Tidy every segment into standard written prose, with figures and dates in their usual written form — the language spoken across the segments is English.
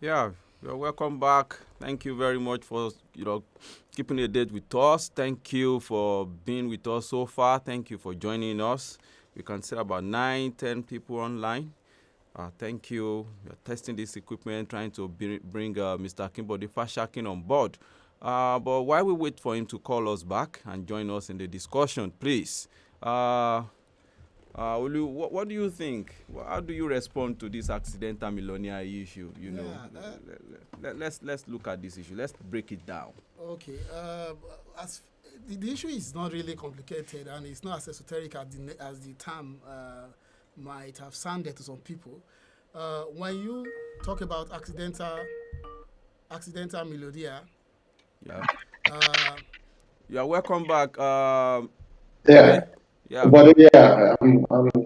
Yeah, you're welcome back. Thank you very much for keeping a date with us. Thank you for being with us so far. Thank you for joining us. We can see about 9, 10 people online. Thank you. We're testing this equipment, trying to bring Mr. Akinbode Fasakin on board. But while we wait for him to call us back and join us in the discussion, please. Olu, what do you think? How do you respond to this accidental millionaire issue? Yeah. Let's look at this issue. Let's break it down. Okay. As the issue is not really complicated and it's not as esoteric as the term might have sounded to some people. When you talk about accidental millionaire, Yeah. uh, Yeah. Welcome back. Yeah, Okay. Yeah. but yeah, I'm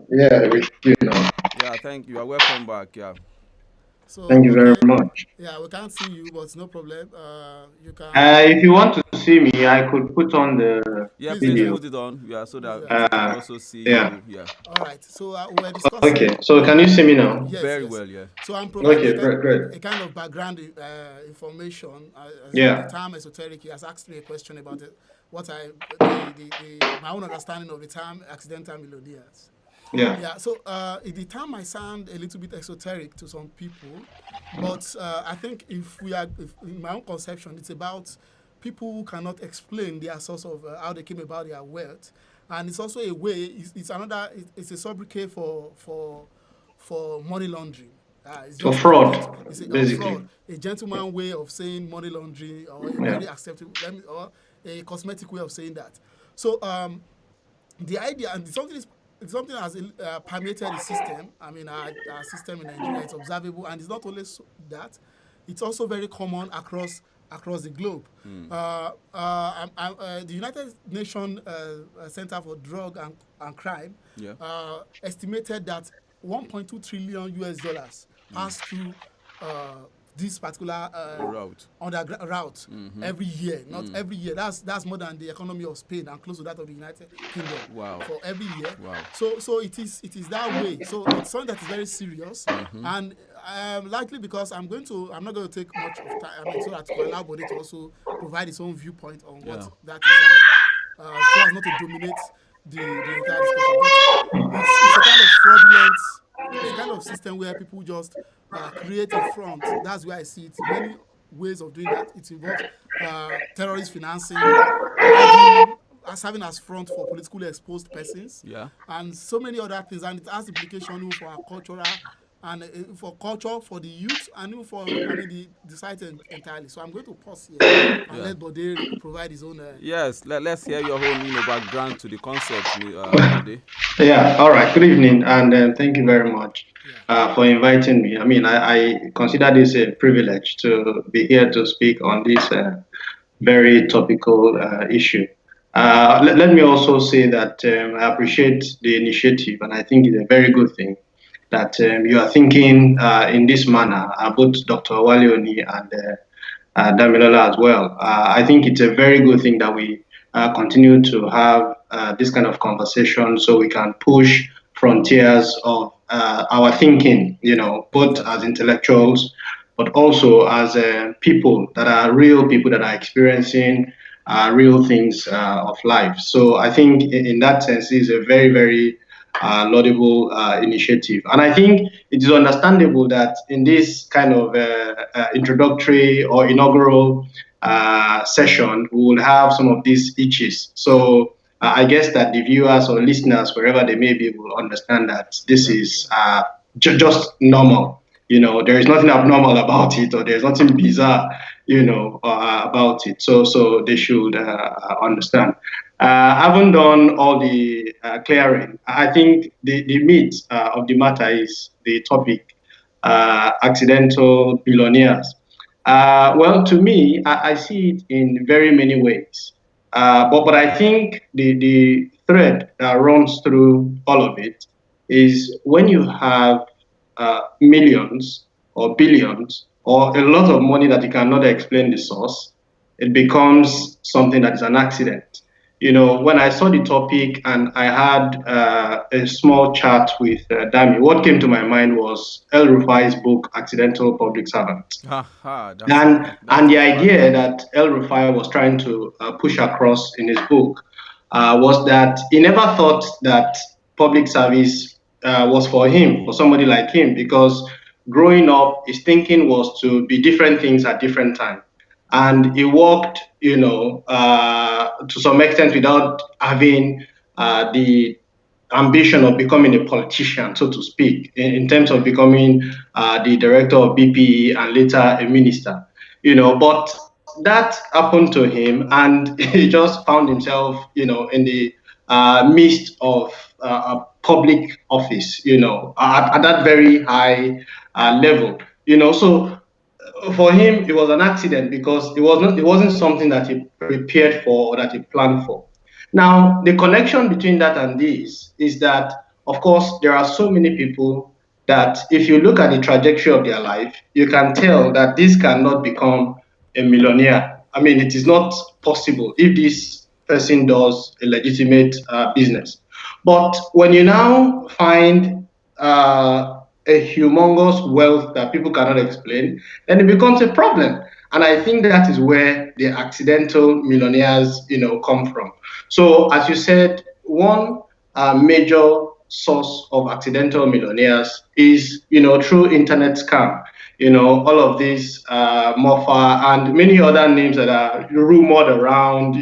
yeah with you now. Yeah. Thank you. You're welcome back. Yeah. so Thank you very okay, much. yeah, we can't see you, but no problem. You can If you want to see me, I could put on the Yeah. please do Please that. video. put it on. Yeah. So Please do that that. we can Uh, also see yeah. you. Yeah. All right. So we're Okay. discussing. So can you see me now? Yes, Very yes. well. Yeah. So I'm providing Okay. Great. Great. a kind of background information. The Yeah. term esoteric, he has asked me a question about it, what I my own understanding of the term accidental millionaires. Yeah. Yeah, so the term might sound a little bit esoteric to some people, but I think if in my own conception, it's about people who cannot explain their source of how they came about their wealth, and it's also a way. It's a sobriquet for money laundering. It's For just like fraud, it's fraud, basically. a gentleman way of saying money laundering, or a Yeah. very acceptable, or a cosmetic way of saying that. So the idea and something has permeated the system. I mean, our system in Nigeria is observable, and it's not only that; it's also very common across the globe. The United Nations Center for Drug and Crime Yeah. estimated that 1.2 trillion US dollars passed through uh, this particular The route. route every year. Not every year. That's more than the economy of Spain and close to that of the United Kingdom Wow. for every year. Wow. So it is that way. So it's something that is very serious, and likely because I'm not going to take much of time. I mean, so that to allow Bode to also provide his own viewpoint on what Yeah. that is, so as not to dominate the entire discussion. But it's a kind of fraudulent. It's a kind of system where people just create a front. That's where I see it. Many ways of doing that. It involves terrorist financing, hiding, serving as front for politically exposed persons, Yeah. and so many other things. And it has implication even for our cultural and for culture, for the youth, and even for the society entirely. So I'm going to pause here and Yeah. let Bode provide his own. Yes. Let's hear your own background to the concept, Bode. Yeah. All right. Good evening, and thank you very much Yeah. for inviting me. I mean, I consider this a privilege to be here to speak on this very topical issue. Let me also say that I appreciate the initiative, and I think it's a very good thing that you are thinking in this manner, both Dr. Wale Oni and Damilola as well. I think it's a very good thing that we continue to have this kind of conversation so we can push frontiers of our thinking, both as Exactly. intellectuals, but also as people that are real people that are experiencing real things of life. So I think in that sense, it's a very, very laudable initiative. And I think it is understandable that in this kind of introductory or inaugural session, we will have some of these itches. Yeah. So I guess that the viewers or listeners, wherever they may be, will understand that this Yeah. is just normal. There is nothing abnormal about it, or there's nothing bizarre, about it. So they should understand. I haven't done all the clearing. I think the meat of the matter is the topic, accidental billionaires. Well, to me, I see it in very many ways. But I think the thread that runs through all of it is when you have millions or billions or a lot of money that you cannot explain the source, it becomes something that is an accident. when I saw the topic and I had a small chat with Dami, what came to my mind was El Rufai's book, Accidental Public Servant. Haha, that's And a the idea fantastic. that El Rufai was trying to push across in his book was that he never thought that public service was for him, for somebody like him, because growing up, his thinking was to be different things at different times. And he worked, to some extent without having the ambition of becoming a politician, so to speak, in terms of becoming the director of BPE and later a minister. But that happened to him, and he just found himself, in the midst of a public office, at that very high level. So for him, it was an accident because it wasn't something that he prepared for or that he planned for. Now, the connection between that and this is that, of course, there are so many people that if you look at the trajectory of their life, you can tell that this cannot become a millionaire. I mean, it is not possible if this person does a legitimate business. But when you now find a humongous wealth that people cannot explain, then it becomes a problem. And I think that is where the accidental millionaires, come from. So, as you said, one major source of accidental millionaires is, through internet scam. All of these Mofa and many other names that are rumored around,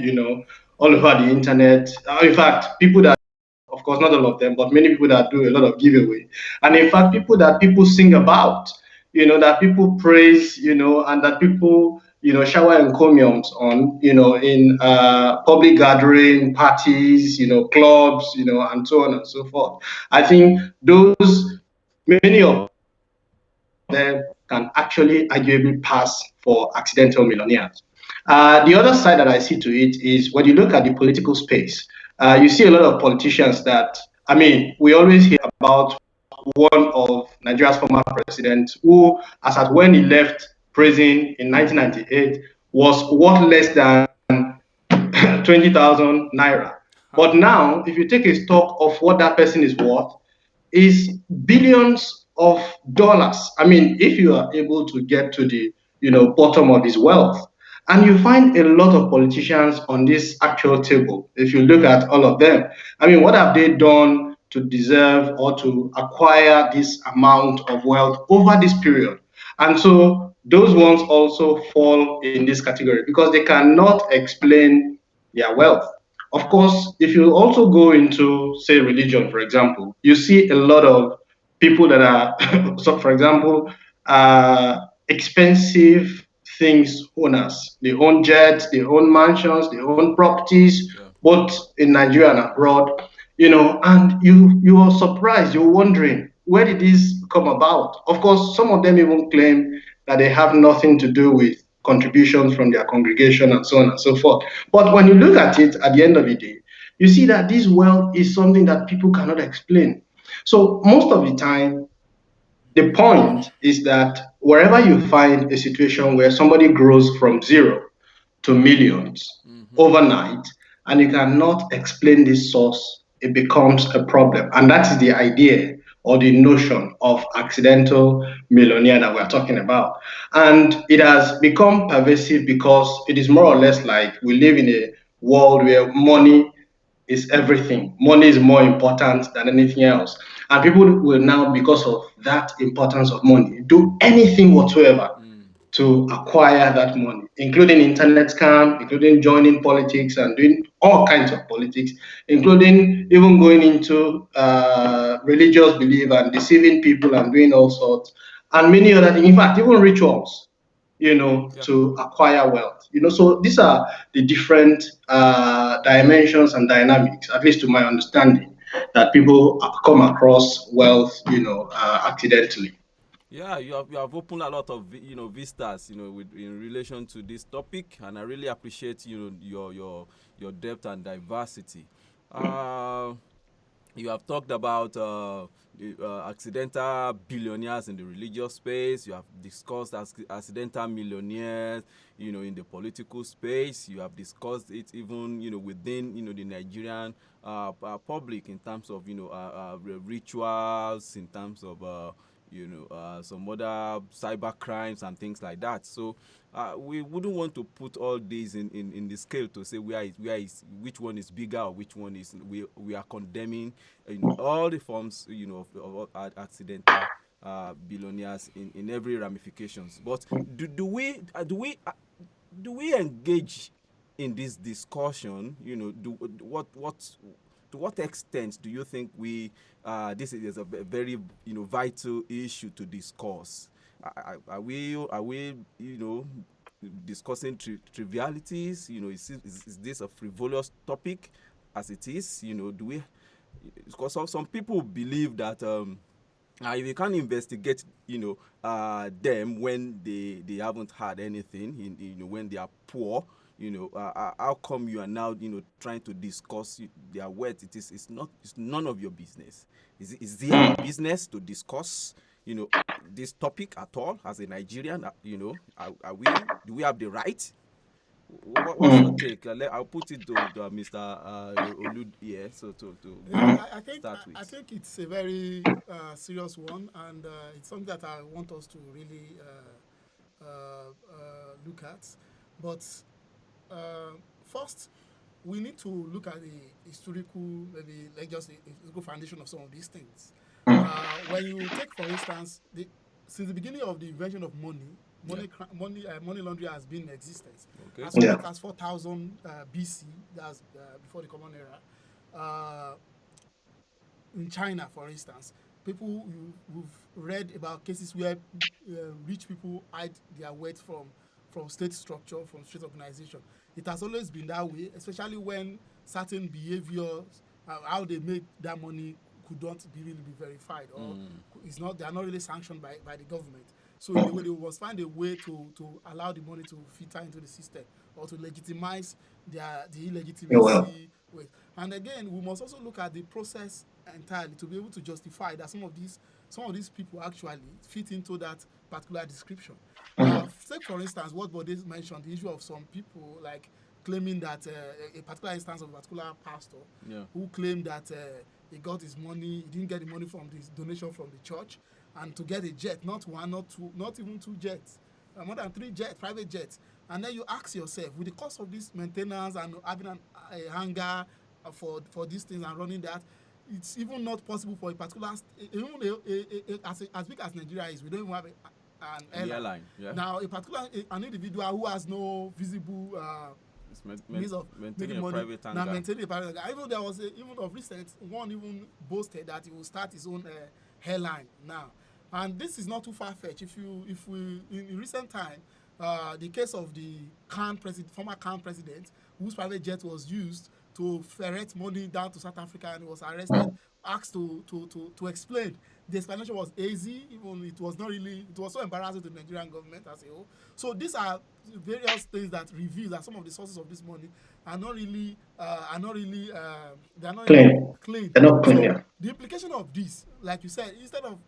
all over the internet. In fact, people that, of course, not all of them, but many people that do a lot of giveaway. And in fact, people that people sing about, that people praise, and that people, shower encomiums on, in public gathering, parties, clubs, and so on and so forth. I think those, many of them can actually arguably pass for accidental millionaires. The other side that I see to it is when you look at the political space, you see a lot of politicians that, I mean, we always hear about one of Nigeria's former presidents who, as at when he left prison in 1998, was worth less than 20,000 naira. But now, if you take a stock of what that person is worth, is billions of dollars. I mean, if you are able to get to the bottom of his wealth, and you find a lot of politicians on this actual table. If you look at all of them, I mean, what have they done to deserve or to acquire this amount of wealth over this period? And so those ones also fall in this category because they cannot explain their wealth. Of course, if you also go into, say, religion, for example, you see a lot of people that are, so for example, expensive things owners. They own jets, they own mansions, they own properties, Yeah. both in Nigeria and abroad. And you are surprised, you're wondering, where did this come about? Of course, some of them even claim that they have nothing to do with contributions from their congregation and so on and so forth. But when you look at it at the end of the day, you see that this wealth is something that people cannot explain. So most of the time, the point is that wherever you find a situation where somebody grows from zero to millions Mm-hmm. overnight, and you cannot explain this source, it becomes a problem. And that is the idea or the notion of accidental millionaire that we're talking about. And it has become pervasive because it is more or less like we live in a world where money is everything. Money is more important than anything else. And people will now, because of that importance of money, do anything whatsoever Mm. to acquire that money, including internet scam, including joining politics and doing all kinds of politics, including even going into religious belief and deceiving people and doing all sorts, and many other things. In fact, even rituals, Yeah. to acquire wealth. So these are the different dimensions and dynamics, at least to my understanding, that people come across wealth, accidentally. Yeah, you have opened a lot of vistas with in relation to this topic, and I really appreciate your depth and diversity. Uh, You have talked about the accidental billionaires in the religious space. You have discussed accidental millionaires, in the political space. You have discussed it even, within, the Nigerian public in terms of, rituals, in terms of, some other cyber crimes and things like that. So we wouldn't want to put all these in the scale to say which one is bigger or which one is. We are condemning all the forms of accidental billionaires in every ramifications. But do we engage in this discussion? To what extent do you think this is a very vital issue to discuss? Are we discussing trivialities? Is this a frivolous topic as it is? Do we? Because some people believe that if you can't investigate, them when they haven't had anything, when they are poor, how come you are now, trying to discuss their wealth? It's none of your business. Is it our business to discuss, this topic at all as a Nigerian? Do we have the right? What's your take? I'll put it to Mr. Olud here, so Yeah, start I with. think it's a very serious one, and it's something that I want us to really look at. But first, we need to look at the historical, maybe like just the historical foundation of some of these things. When you take, for instance, since the beginning of the invention of money, Yeah. money laundering has been in existence. Okay. As far Yeah. back as 4000 BC, that's before the Common Era. Uh, in China, for instance, we've read about cases where rich people hide their wealth from state structure, from state organization. It has always been that way, especially when certain behaviors, how they made that money, could not be really be verified, or it's not they are not really sanctioned by the government. So in a way, they must find a way to allow the money to filter into the system, or to legitimize the Yeah, well. illegitimacy with. And again, we must also look at the process entirely to be able to justify that some of these people actually fit into that particular description. Take for instance what Bode mentioned, the issue of some people like claiming that a particular instance of a particular pastor Yeah. who claimed that he got his money, he didn't get the money from this donation from the church, and to get a jet, not one, not two, not even two jets, more than three jets, private jets. And then you ask yourself, with the cost of this maintenance and having a hangar for these things and running that, it's even not possible for a particular, even as big as Nigeria is, we don't even have an The airline. airline. Yeah. Now, an individual who has no visible It's means of maintaining making a money, private now hangar. maintaining a private hangar. Even there was even of recent one even boasted that he will start his own airline now, and this is not too far fetched. If we in recent time, the case of the former Khan president, whose private jet was used to ferret money down to South Africa and he was arrested, asked to explain. The explanation was hazy, even it was not really, it was so embarrassing to the Nigerian government as a whole. So these are various things that reveal that some of the sources of this money they are not really Clean. clean. They're not clean. So Yeah. the implication of this, like you said, instead of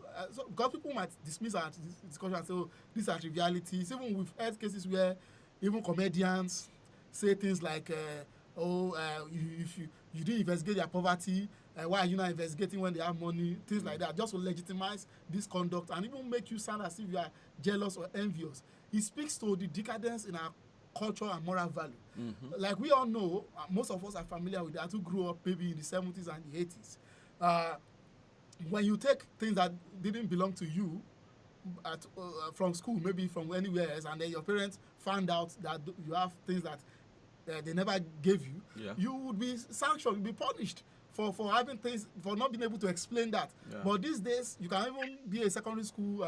because people might dismiss our discussion and say, oh, these are trivialities. Even we've heard cases where even comedians say things like, if you didn't investigate their poverty, why are you not investigating when they have money? Things like that, just to legitimize this conduct and even make you sound as if you are jealous or envious. It speaks to the decadence in our culture and moral value. Like we all know, most of us are familiar with that, who grew up maybe in the 70s and the 80s. When you take things that didn't belong to you from school, maybe from anywhere else, and then your parents found out that you have things that they never gave you, Yeah. you would be sanctioned, you'd be punished for having things, for not being able to explain that. Yeah. But these days, you can even be a secondary school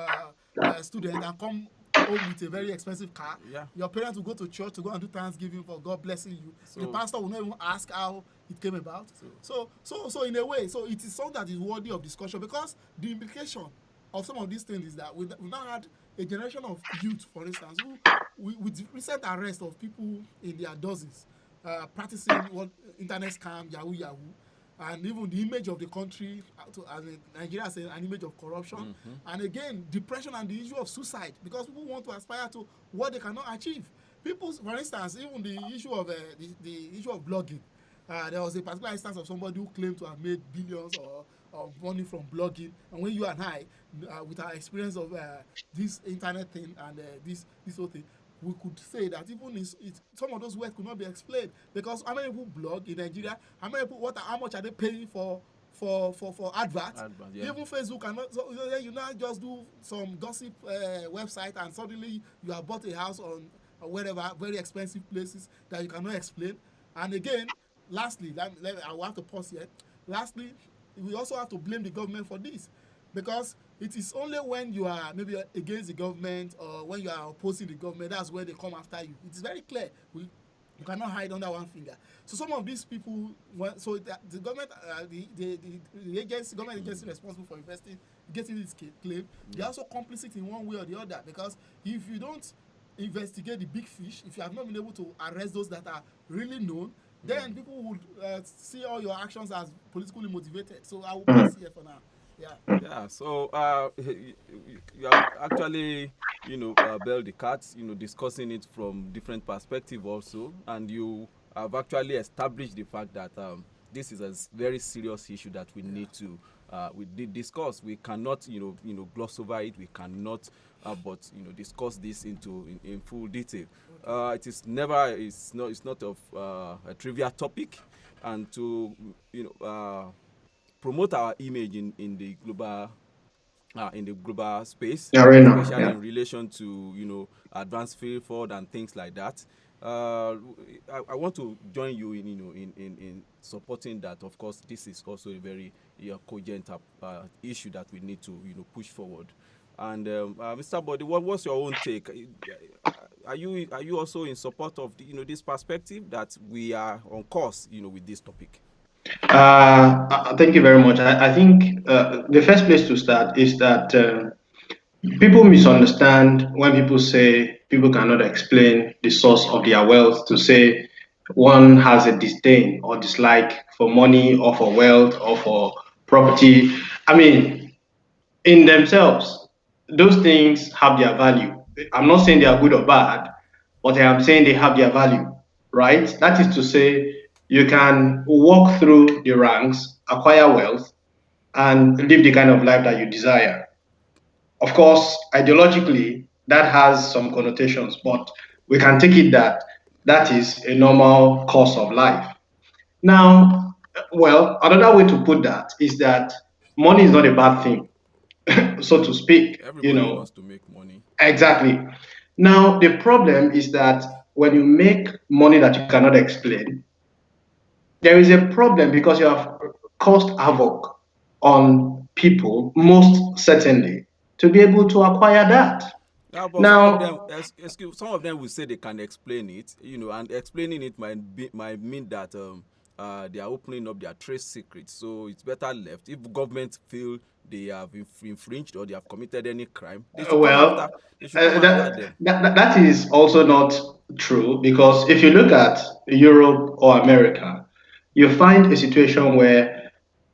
student and come home with a very expensive car. Yeah. Your parents will go to church to go and do Thanksgiving for God blessing you. The So- pastor will not even ask how it came about. So in a way, so it is something that is worthy of discussion, because the implication of some of these things is that we've now had a generation of youth, for instance, who, with the recent arrest of people in their dozens, practicing what internet scam, Yahoo Yahoo. and even the image of the country, as in Nigeria as an image of corruption, and again depression and the issue of suicide, because people want to aspire to what they cannot achieve. People, for instance, even the issue of the issue of blogging. There was a particular instance of somebody who claimed to have made billions or of money from blogging, and when you and I, with our experience of this internet thing and this whole thing, we could say that even some of those words could not be explained, because how many people blog in Nigeria? How many people? How much are they paying for adverts? Yeah. Even Facebook cannot. So you now just do some gossip website, and suddenly you have bought a house on wherever, very expensive places that you cannot explain. And again, lastly, I will have to pause here. Lastly, we also have to blame the government for this, because it is only when you are maybe against the government or when you are opposing the government, that's where they come after you. It is very clear. You cannot hide under one finger. So some of these people, so the government, the agency, government agency responsible for getting this claim, they're also complicit in one way or the other, because if you don't investigate the big fish, if you have not been able to arrest those that are really known, then people would see all your actions as politically motivated. So I will pass here for now. Yeah. Yeah, so you have actually, Bell the cat, discussing it from different perspective also, and you have actually established the fact that this is a very serious issue that we need to we did discuss. We cannot, gloss over it. We cannot, but discuss this in full detail. It's not of a trivial topic, and to promote our image in the global space, Arena, especially yeah. in relation to advanced field forward and things like that. I want to join you in supporting that. Of course, this is also a very cogent issue that we need to push forward. And Mr. Body, what's your own take? Are you also in support of this perspective that we are on course with this topic? Thank you very much. I think the first place to start is that people misunderstand when people say people cannot explain the source of their wealth, to say one has a disdain or dislike for money or for wealth or for property. I mean, in themselves, those things have their value. I'm not saying they are good or bad, but I am saying they have their value, right? That is to say, you can walk through the ranks, acquire wealth, and live the kind of life that you desire. Of course, ideologically, that has some connotations, but we can take it that that is a normal course of life. Now, well, another way to put that is that money is not a bad thing, so to speak, Everybody wants to make money. Exactly. Now, the problem is that when you make money that you cannot explain, there is a problem because you have caused havoc on people, most certainly, to be able to acquire that. Yeah, but some of them, Now, some of them will say they can explain it, and explaining it might mean that they are opening up their trade secrets. So it's better left. If government feel they have infringed or they have committed any crime, they should come after. well, They should come after them. that is also not true, because if you look at Europe or America, you find a situation where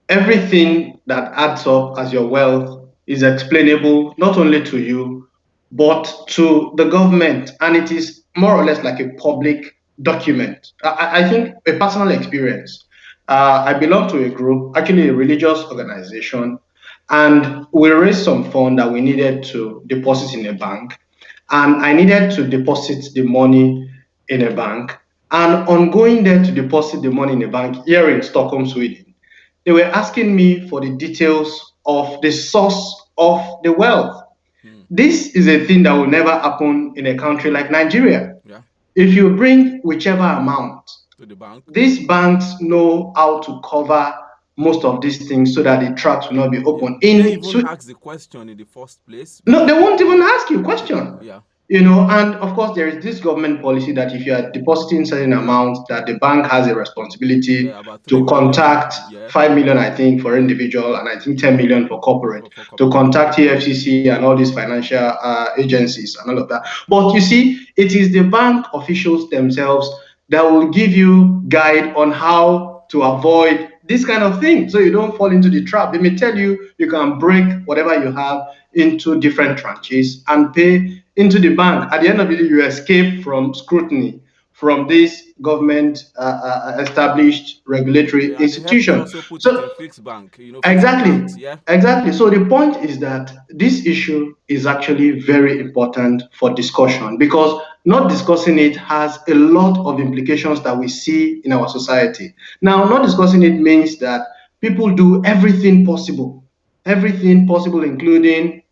everything that adds up as your wealth is explainable not only to you but to the government, and it is more or less like a public document. I think a personal experience. I belong to a group, actually a religious organization, and we raised some fund that we needed to deposit in a bank, and I needed to deposit the money in a bank. And on going there to deposit the money in a bank here in Stockholm, Sweden, they were asking me for the details of the source of the wealth. This is a thing that will never happen in a country like Nigeria. Yeah, If you bring whichever amount, to the bank. these banks know how to cover most of these things so that the tracks will not be Yeah. open. Did they even ask the question in the first place? No, they won't even ask you a question. Yeah. And of course, there is this government policy that if you are depositing certain amounts, that the bank has a responsibility Yeah, about 3 to million. contact Yeah. 5 million, I think, for individual, and I think 10 million for corporate, to contact EFCC and all these financial agencies and all of that. But you see, it is the bank officials themselves that will give you guide on how to avoid this kind of thing so you don't fall into the trap. They may tell you you can break whatever you have into different tranches and pay into the bank. At the end of the day, you escape from scrutiny from this government established regulatory Yeah, and they help you institution. also put it in So fixed bank, fixed exactly, accounts. Yeah. exactly. So the point is that this issue is actually very important for discussion because not discussing it has a lot of implications that we see in our society. Now, not discussing it means that people do everything possible, including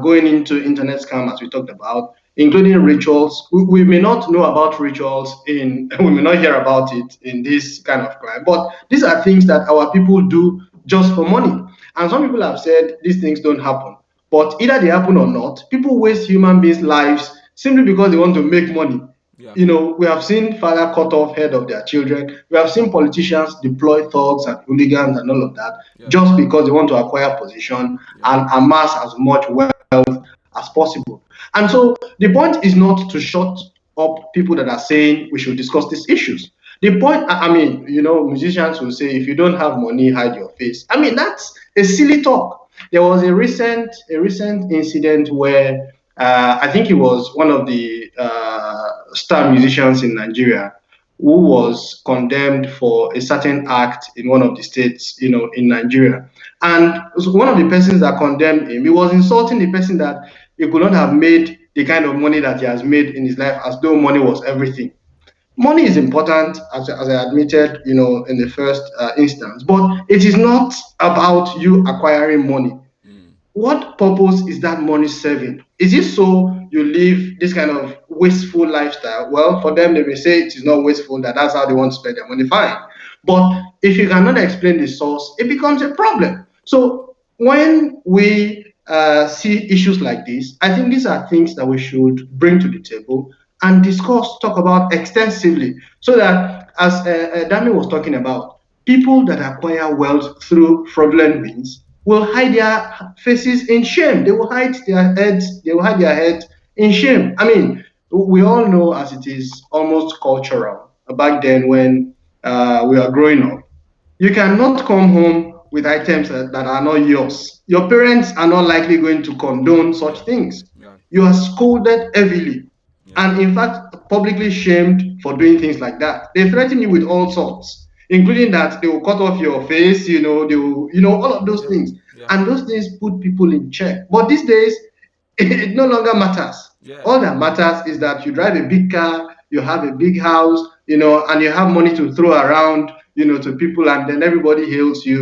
going into internet scam, as we talked about, including rituals. We may not know about rituals we may not hear about it in this kind of crime, but these are things that our people do just for money. And some people have said these things don't happen. But either they happen or not, people waste human beings' lives simply because they want to make money. Yeah. We have seen father cut off head of their children. We have seen politicians deploy thugs and hooligans and all of that Yeah. just because they want to acquire position Yeah. and amass as much wealth as possible. And so the point is not to shut up people that are saying we should discuss these issues. The point, I mean, musicians will say, if you don't have money, hide your face. I mean, that's a silly talk. There was a recent incident where I think it was one of the star musicians in Nigeria who was condemned for a certain act in one of the states, in Nigeria. And so one of the persons that condemned him, he was insulting the person that he could not have made the kind of money that he has made in his life as though money was everything. Money is important, as I admitted, in the first instance, but it is not about you acquiring money. Mm. What purpose is that money serving? Is it so you live this kind of wasteful lifestyle? Well, for them, they may say it is not wasteful, that's how they want to spend their money, fine. But if you cannot explain the source, it becomes a problem. So when we see issues like this, I think these are things that we should bring to the table and discuss, talk about extensively, so that, as Dami was talking about, people that acquire wealth through fraudulent means will hide their faces in shame. They will hide their heads. They will hide their heads in shame. I mean, we all know, as it is almost cultural back then when we are growing up. You cannot come home with items that are not yours. Your parents are not likely going to condone such Yeah. things. Yeah. You are scolded heavily Yeah. and, in fact, publicly shamed for doing things like that. They threaten you with all sorts, including that they will cut off your face, they will, all of those Yeah. things. Yeah. And those things put people in check. But these days, it no longer matters. Yeah. All that matters is that you drive a big car, you have a big house, and you have money to throw around, to people, and then everybody hails you,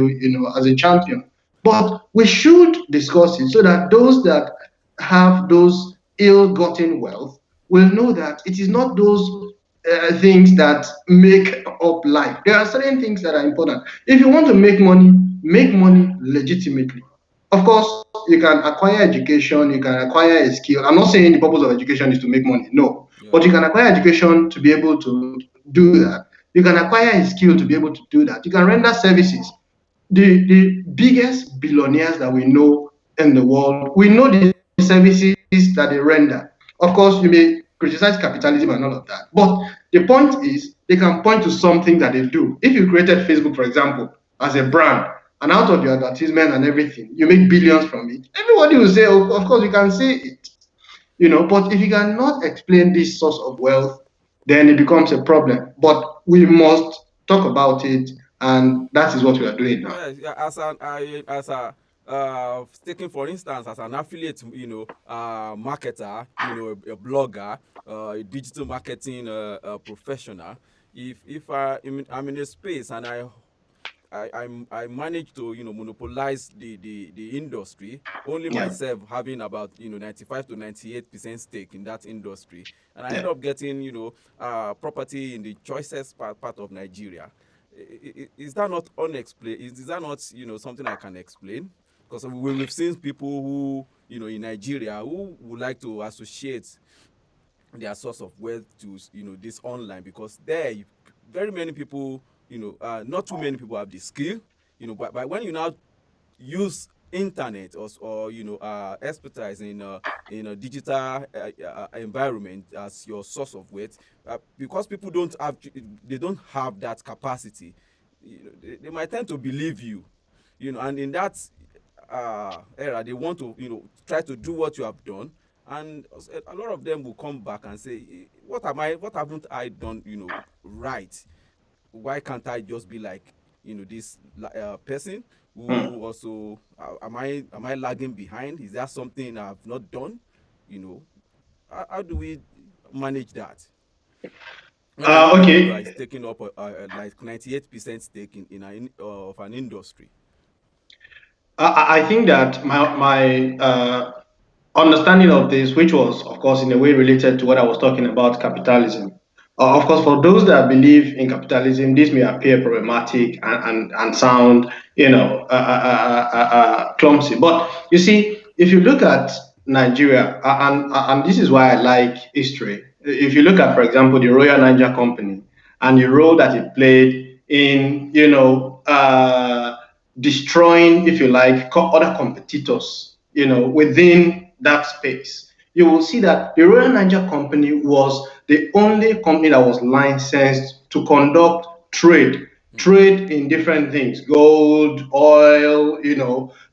as a champion. But we should discuss it so that those that have those ill-gotten wealth will know that it is not those things that make up life. There are certain things that are important. If you want to make money legitimately. Of course, you can acquire education, you can acquire a skill. I'm not saying the purpose of education is to make money, no. Yeah. But you can acquire education to be able to do that. You can acquire a skill to be able to do that. You can render services. The biggest billionaires that we know in the world, we know the services that they render. Of course, you may criticize capitalism and all of that. But the point is, they can point to something that they do. If you created Facebook, for example, as a brand, and out of your advertisement and everything, you make billions from it, everybody will say, oh, of course, you can say it. But if you cannot explain this source of wealth, then it becomes a problem. But we must talk about it, and that is what we are doing now. Yeah, as a taking for instance as an affiliate, marketer, a blogger, a digital marketing professional. If I'm in a space and I manage to monopolize the industry, only Yeah. myself having about 95 to 98% stake in that industry, and I end Yeah. up getting property in the choicest part of Nigeria. Is that not unexplained? Is that not something I can explain? Because we've seen people who in Nigeria who would like to associate their source of wealth to this online, because there very many people not too many people have the skill, but when you now use internet or expertise in a digital environment as your source of wealth, because people don't have that capacity. they might tend to believe you, and in that era, they want to, try to do what you have done, and a lot of them will come back and say, what haven't I done, right? Why can't I just be like, this person Mm. who also, am I lagging behind? Is there something I've not done? You know, how do we manage that when an individual is Okay. taking up like 98% stake of an industry? I think that my understanding of this, which was, of course, in a way related to what I was talking about, capitalism. Of course, for those that believe in capitalism, this may appear problematic and sound, clumsy. But you see, if you look at Nigeria, and this is why I like history. If you look at, for example, the Royal Niger Company and the role that it played in, destroying, if you like, other competitors, within that space, you will see that the Royal Niger Company was the only company that was licensed to conduct trade in different things, gold, oil,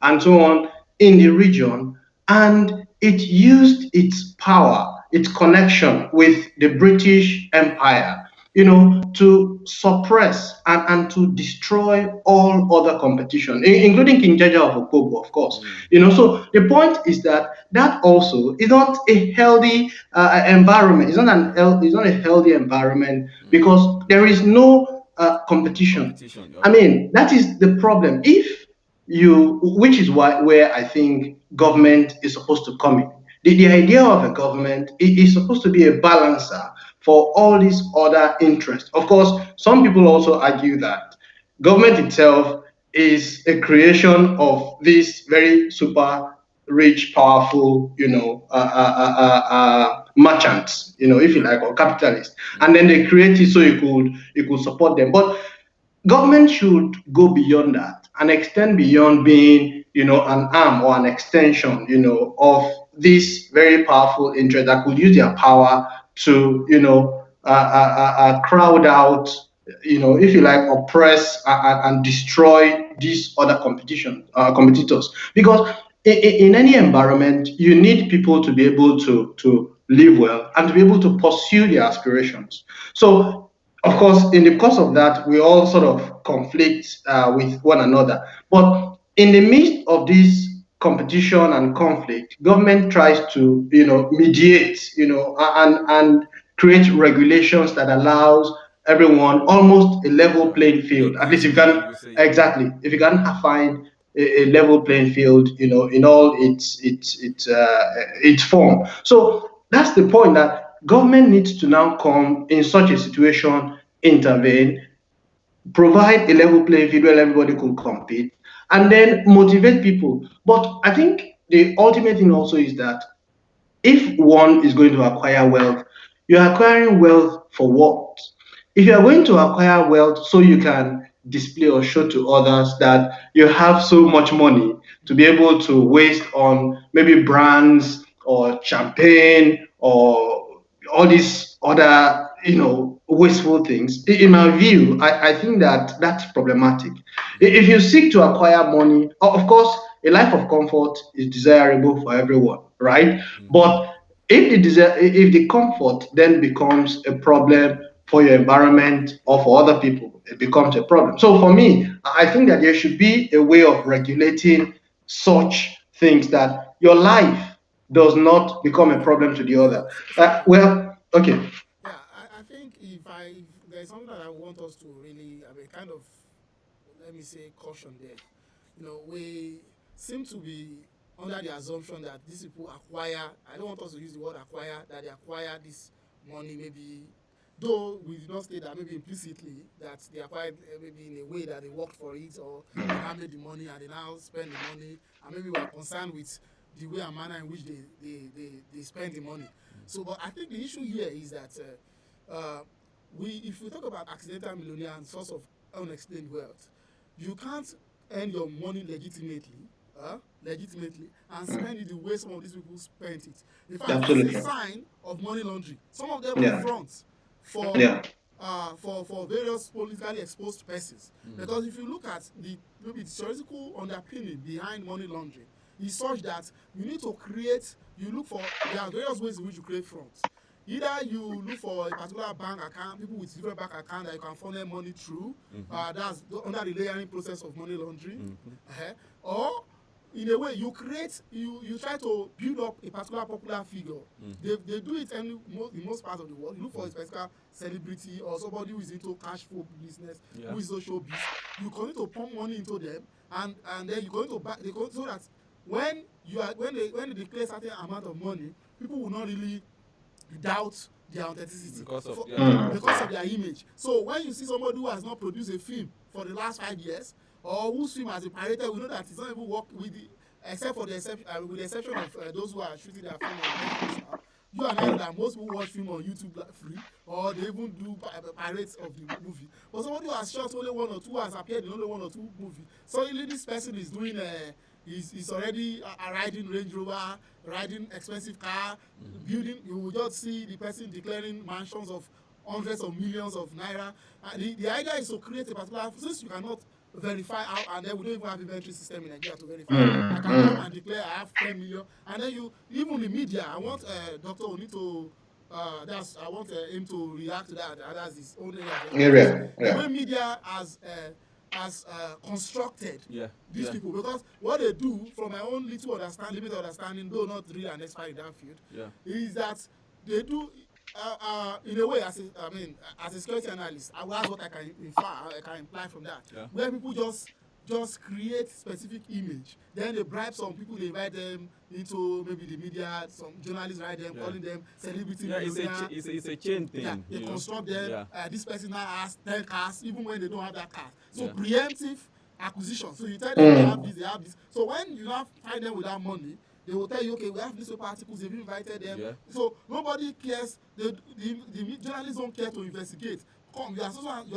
and so on in the region. And it used its power, its connection with the British Empire, to suppress and to destroy all other competition, including King Jaja of Opobo, of course. So the point is that that also is not a healthy environment. It's not a healthy environment because there is no competition. Competition, I okay. mean, that is the problem. Which is where I think government is supposed to come in. The idea of a government is supposed to be a balancer for all these other interests. Of course, some people also argue that government itself is a creation of these very super rich, powerful, merchants, if you like, or capitalists, and then they create it so it could support them. But government should go beyond that and extend beyond being, an arm or an extension, of this very powerful interest that could use their power to, crowd out, if you like, oppress and destroy these other competitors. Because in any environment, you need people to be able to live well and to be able to pursue their aspirations. So of course, in the course of that, we all sort of conflict with one another. But in the midst of this competition and conflict, government tries to, mediate, and create regulations that allows everyone almost a level Yeah, playing field. At least if you equity, can, you say, yeah. exactly, if you can find a level playing field, in all its form. So that's the point, that government needs to now come in such a situation, intervene, provide a level playing field where everybody could compete, and then motivate people. But I think the ultimate thing also is that if one is going to acquire wealth, you're acquiring wealth for what? If you are going to acquire wealth so you can display or show to others that you have so much money to be able to waste on maybe brands or champagne or all these other, wasteful things, in my view, I think that that's problematic. If you seek to acquire money, of course, a life of comfort is desirable for everyone, right? But if the comfort then becomes a problem for your environment or for other people, it becomes a problem. So for me, I think that there should be a way of regulating such things that your life does not become a problem to the Yeah, other. sorry. Well, okay. Yeah, I think if there's something that I want us to really, I mean, kind of, let me say, caution there. We seem to be under the assumption that these people acquire, I don't want us to use the word acquire, that they acquire this money maybe, though we did not state that maybe implicitly, that they acquired maybe in a way that they worked for it, or they now made the money and they now spend the money, and maybe we are concerned with the way and manner in which they spend the money. So, but I think the issue here is that if we talk about accidental millionaire and source of unexplained wealth, you can't earn your money legitimately and spend it the way some of these people spent it. In fact, it is a Absolutely. sign of money laundering. Some of them are Yeah. front for Yeah. for various politically exposed persons. Because if you look at the maybe the theoretical underpinning behind money laundering, is such that you need to create, you look for, there are various ways in which you create fronts. Either you look for a particular bank account, people with different bank account that you can funnel money through, that's under the layering process of money laundering, or in a way you create, you try to build up a particular popular figure. They do it in most parts of the world. You look for a specific celebrity or somebody who is into cash flow business, who is social biz. You continue to pump money into them, and then you going to back, so that when they declare certain amount of money, people will not really doubt their authenticity because of because of their image. So when you see somebody who has not produced a film for the last 5 years, or whose film has been pirated, we know that it's not even work with the, except for the exception, with the exception of those who are shooting their film on Netflix now. You and I know that most people watch film on YouTube free, or they even do pirates of the movie. But somebody who has shot only one or two, has appeared in only one or two movies, suddenly this person is doing is already riding Range Rover, riding expensive car, building. You will just see the person declaring mansions of hundreds of millions of naira. The idea is to create a particular, since you cannot verify how, and then we don't even have inventory system in Nigeria to verify. I can come and declare I have 10 million, and then you, even the media, I want Dr. Oni to I want him to react to that. That's his own area. The way media has constructed these people, because what they do, from my own limited understanding, though not really an expert in that field, is that they do in a way, as a security analyst, that's what I can infer, I can imply from that, where people just create specific image, then they bribe some people, they invite them into maybe the media, some journalists write them, calling them celebrity. It's a chain thing. They construct them. This person now has 10 cars, even when they don't have that car. So preemptive acquisition. So you tell them they have this. So when you now find them with that money, they will tell you, okay, we have newspaper articles, they've invited them. So nobody cares. The journalists don't care to investigate. Come, you are so and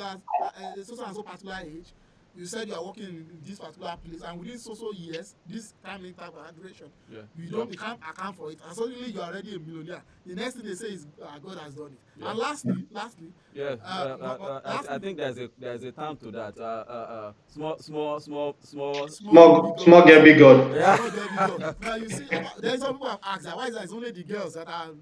so particular age. You said you are working in this particular place, and within so years, this time in type of duration, you can't account for it, and suddenly you are already a millionaire. The next thing they say is God has done it. And lastly, I think there's a term to that. Small get big God. Now you see, there's some people have asked that why is that it's only the girls that are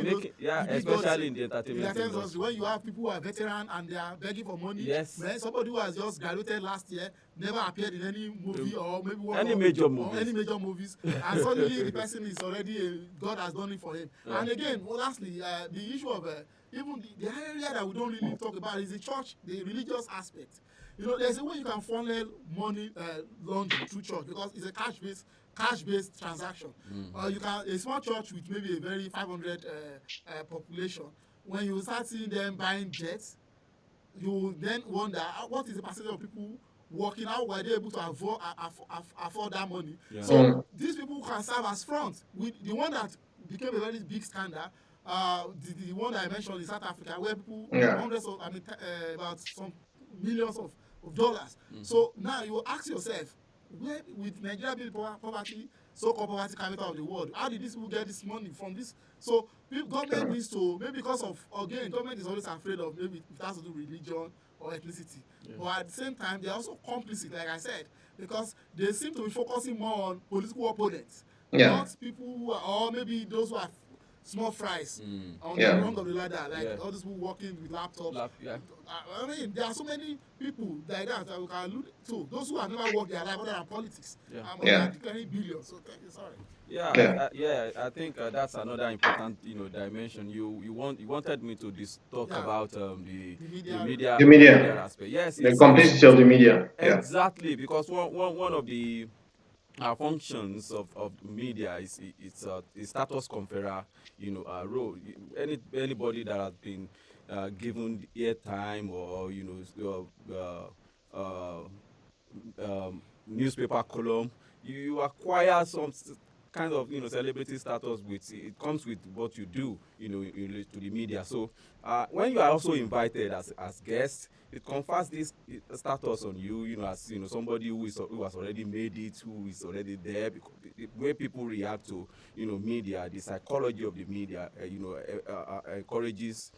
making, especially in the entertainment industry. When you have people who are veteran and they are begging for money, when somebody who has just graduated last year, never appeared in any movie or maybe any major movies, and suddenly the person is already God has done it for him. And again, lastly, the issue of even the area that we don't really talk about is the church, the religious aspect. You know, there's a way you can funnel money laundering through church, because it's a cash-based transaction. You can, a small church with maybe a very 500 population, when you start seeing them buying jets, you then wonder what is the percentage of people working, how were they able to afford that money. So these people can serve as front. With the one that became a very big scandal, the one that I mentioned in South Africa, where people hundreds of, about some millions of dollars. So now you ask yourself, where, with Nigeria being poverty, so-called poverty capital of the world, how did these people get this money from this? So government needs to, maybe because of, again, government is always afraid of, maybe it has to do with religion or ethnicity. But at the same time, they're also complicit, like I said, because they seem to be focusing more on political opponents, not people who are, or maybe those who are small fries on the rung of the ladder, like all these people working with laptops. I mean, there are so many people like that we can allude to. Those who have never worked their life other than politics, and they are declaring billions. So sorry. I think that's another important, dimension. You wanted me to talk about the media aspect. Yes, the complicity of the media. Exactly, because one of the functions of media is it's a status conferrer, role. Anybody that has been given airtime or newspaper column, you acquire some kind of celebrity status. It comes with what you do, to the media. So when you are also invited as guests, it confers this status on you, as somebody who has already made it, who is already there. Because the way people react to media, the psychology of the media, encourages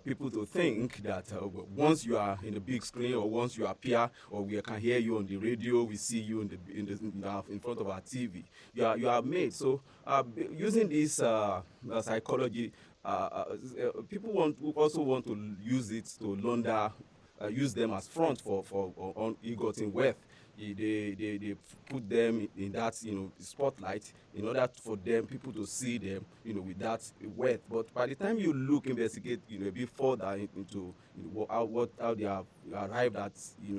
people to think that once you are in the big screen, or once you appear, or we can hear you on the radio, we see you in front of our TV, you are made. So using this psychology, people also want to use it to launder, use them as front for ill-gotten wealth. They put them in that spotlight in order for them, people to see them with that wealth. But by the time you investigate a bit further into how they have arrived at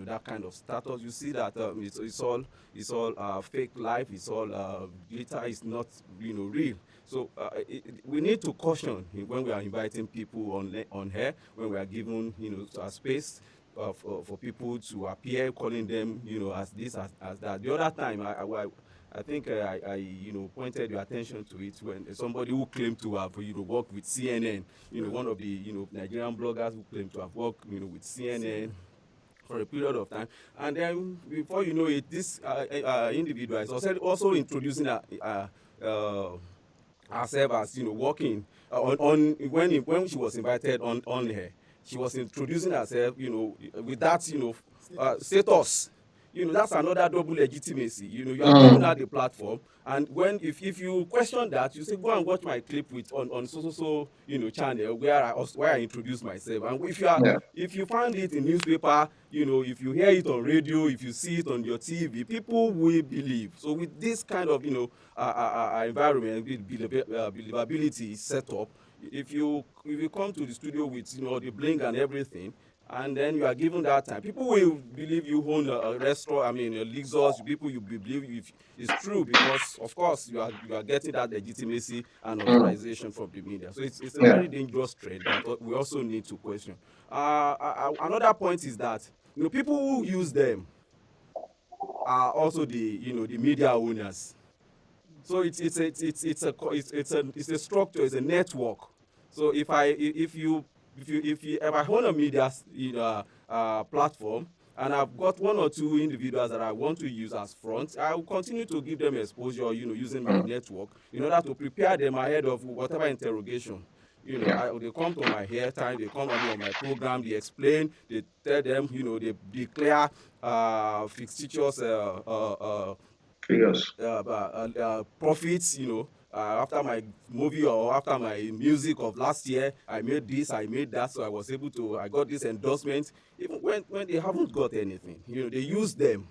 that kind of status, you see that it's all fake life, it's all glitter, it's not real. So we need to caution when we are inviting people on here, when we are given a space for people to appear, calling them as this, as that. The other time I think I pointed your attention to it when somebody who claimed to have worked with CNN, one of the Nigerian bloggers who claimed to have worked with CNN for a period of time, and then before you know it, this individual is also introducing herself as working on when she was invited on her. She was introducing herself with that status. That's another double legitimacy. You are giving her the platform, and if you question that, you say, go and watch my clip with on so channel where I introduce myself. And Yeah. if you find it in newspaper, if you hear it on radio, if you see it on your TV, people will believe. So with this kind of environment, with believability set up, if you come to the studio with the bling and everything, and then you are given that time, people will believe you own a restaurant, a Lexus. People, you believe if it's true, because of course you are getting that legitimacy and authorization from the media. So it's a Yeah. very dangerous trend that we also need to question. Another point is that people who use them are also the media owners. So it's a structure, it's a network. So if I own a media platform, and I've got one or two individuals that I want to use as front, I will continue to give them exposure, using my network in order to prepare them ahead of whatever interrogation. They come to my hair time, they come on my program, they explain, they tell them, they declare fictitious Figures. profits, after my movie or after my music of last year, I made this, I made that, so I got this endorsement, even when they haven't got anything. They use them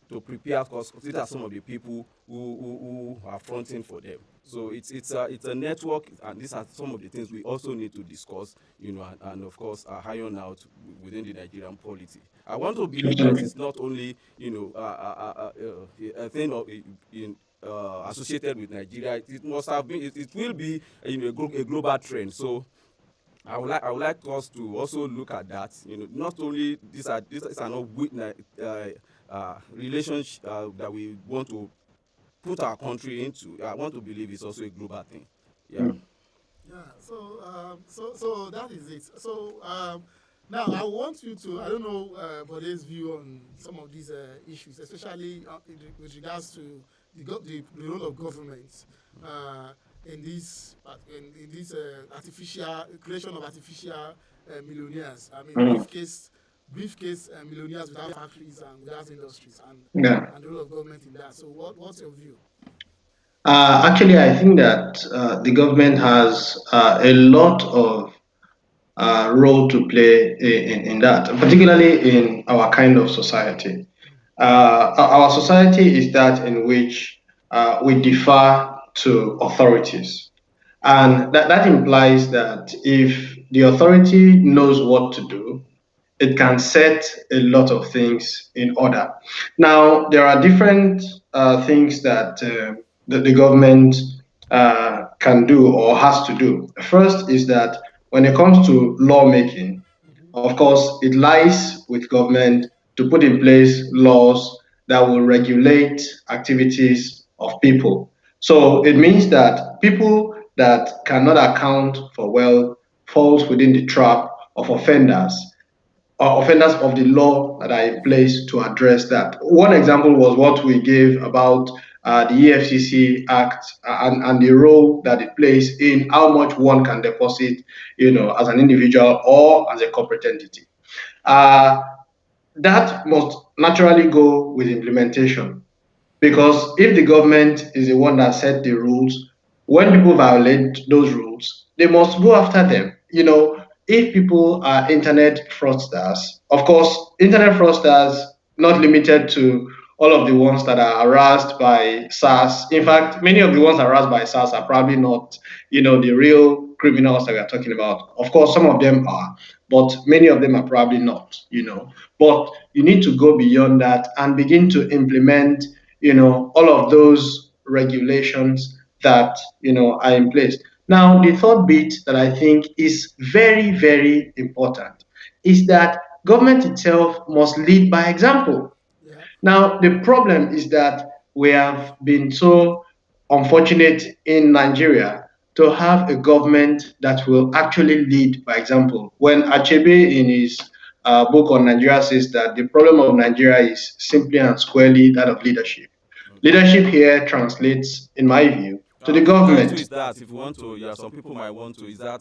to prepare, because these are some of the people who are fronting for them. So it's a network, and these are some of the things we also need to discuss, and of course iron out within the Nigerian polity. I want to believe that it's not only a thing associated with Nigeria. It must have been. It will be a global trend. So I would like us to also look at that. Not only these are not relations that we want to put our country into. I want to believe it's also a global thing. Yeah. Yeah. So that is it. So now I want you to, I don't know Bode's view on some of these issues, especially with regards to the role of government in this artificial creation of artificial millionaires. Briefcase millionaires without factories and without industries, Yeah. and the role of government in that. So what's your view? Actually, I think that the government has a lot of role to play in that, particularly in our kind of society. Our society is that in which we defer to authorities. And that implies that if the authority knows what to do, it can set a lot of things in order. Now, there are different things that the government can do or has to do. First is that when it comes to lawmaking, of course, it lies with government to put in place laws that will regulate activities of people. So it means that people that cannot account for wealth falls within the trap of offenders or offenders of the law that are in place to address that. One example was what we gave about the EFCC Act, and the role that it plays in how much one can deposit, as an individual or as a corporate entity. Uh, that must naturally go with implementation. Because if the government is the one that set the rules, when people violate those rules, they must go after them. If people are internet fraudsters, of course, internet fraudsters not limited to all of the ones that are harassed by SARS. In fact, many of the ones harassed by SARS are probably not, the real criminals that we are talking about. Of course, some of them are, but many of them are probably not. But you need to go beyond that and begin to implement all of those regulations that are in place. Now, the third bit that I think is very, very important is that government itself must lead by example. Yeah. Now, the problem is that we have been so unfortunate in Nigeria to have a government that will actually lead by example. When Achebe in his book on Nigeria says that the problem of Nigeria is simply and squarely that of leadership. Okay. Leadership here translates, in my view, to the Whose title government. is that? If you want to, yeah, some people might want to. Is that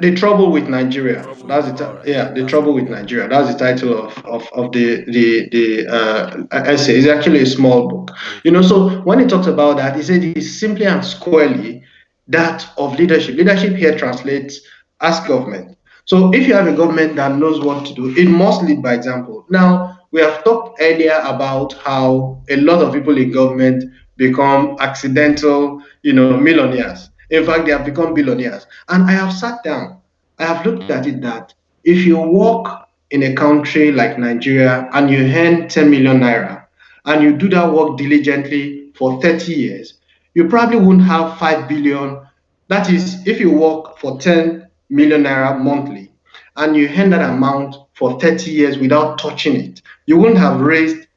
The trouble with the Nigeria. trouble with? That's All right, yeah, the that's trouble with okay. Nigeria. That's the title of the essay. It's actually a small book. Okay. So when he talks about that, he said it's simply and squarely that of leadership. Leadership here translates as government. So if you have a government that knows what to do, it must lead by example. Now, we have talked earlier about how a lot of people in government become accidental, millionaires. In fact, they have become billionaires. And I have sat down, I have looked at it that if you work in a country like Nigeria and you earn 10 million naira and you do that work diligently for 30 years, you probably won't have 5 billion. That is, if you work for 10 million naira monthly and you earn that amount for 30 years without touching it, you won't have raised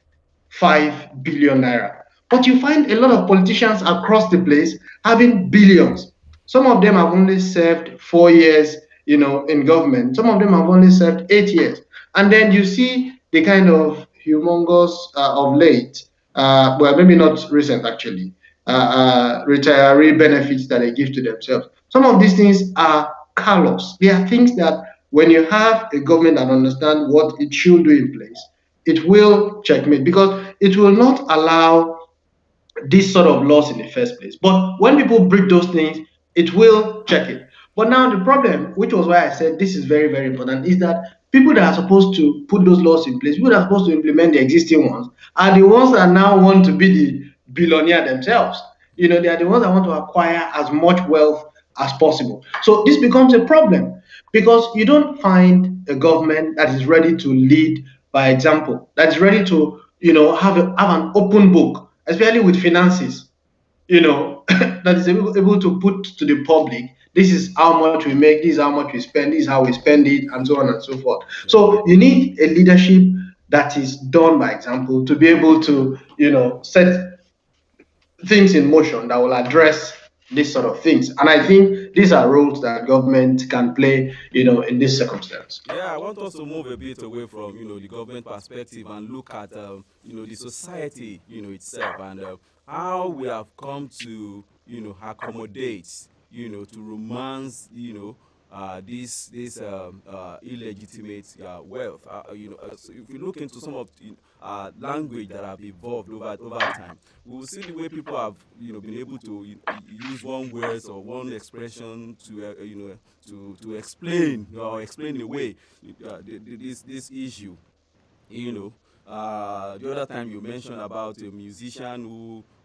5 billion naira. But you find a lot of politicians across the place having billions. Some of them have only served 4 years, in government. Some of them have only served 8 years. And then you see the kind of humongous of late, well, maybe not recent actually, retiree benefits that they give to themselves. Some of these things are callous. They are things that when you have a government that understands what it should do in place, it will checkmate because it will not allow this sort of laws in the first place. But when people break those things, it will check it. But now the problem, which was why I said this is very, very important, is that people that are supposed to put those laws in place, people that are supposed to implement the existing ones, are the ones that now want to be the billionaire themselves. They are the ones that want to acquire as much wealth as possible. So this becomes a problem because you don't find a government that is ready to lead by example, that is ready to, have an open book, especially with finances, that is able to put to the public, this is how much we make, this is how much we spend, this is how we spend it, and so on and so forth. Yeah. So you need a leadership that is done by example to be able to, set things in motion that will address these sort of things. And I think these are roles that government can play, in this circumstance. Yeah, I want us to move a bit away from the government perspective and look at the society itself and how we have come to accommodate to romance this illegitimate wealth. So if we look into some of the language that have evolved over time, we will see the way people have been able to use one words or one expression to to explain or explain away this issue. The other time you mentioned about a musician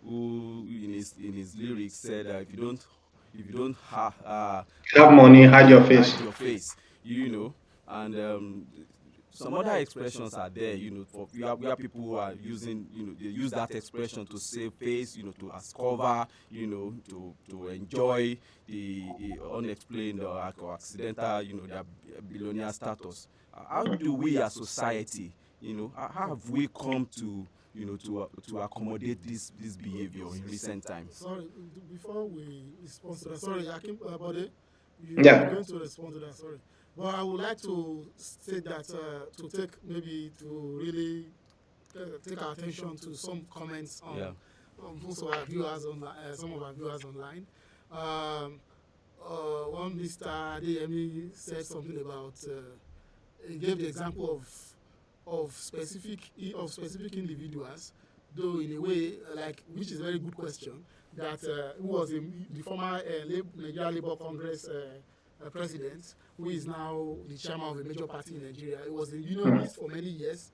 who in his lyrics said if you don't Have have money, money, hide your face. hide your face. And some other expressions are there. For where people who are using, they use that expression to save face, to as cover, to enjoy the unexplained or accidental, their billionaire status. How do we as society, how have we come to to accommodate this behavior in recent times? Sorry, before we respond to that, sorry, Akinbode, you are Yeah. going to respond to that, sorry. But I would like to state that to take maybe to really take our attention to some comments on Yeah. most of our viewers online, some of our viewers online. Um, One Mr. Adeyemi said something about. He gave the example of specific individuals, though in a way like, which is a very good question. That who was the former Nigeria Labour Congress president, who is now the chairman of a major party in Nigeria. He was a unionist for many years.